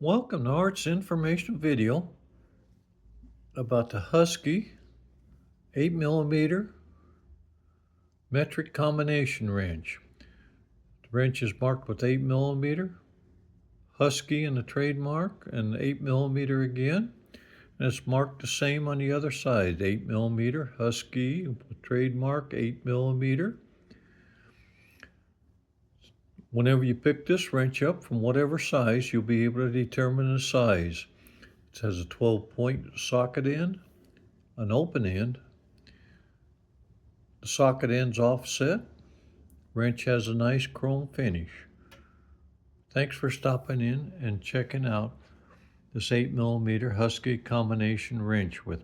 Welcome to Art's informational video about the Husky 8mm metric combination wrench. The wrench is marked with 8mm, Husky in the trademark, and 8mm again. And it's marked the same on the other side, 8mm, Husky, trademark, 8mm. Whenever you pick this wrench up from whatever size, you'll be able to determine the size. It has a 12-point socket end, an open end. The socket end's offset. Wrench has a nice chrome finish. Thanks for stopping in and checking out this 8mm Husky combination wrench with me.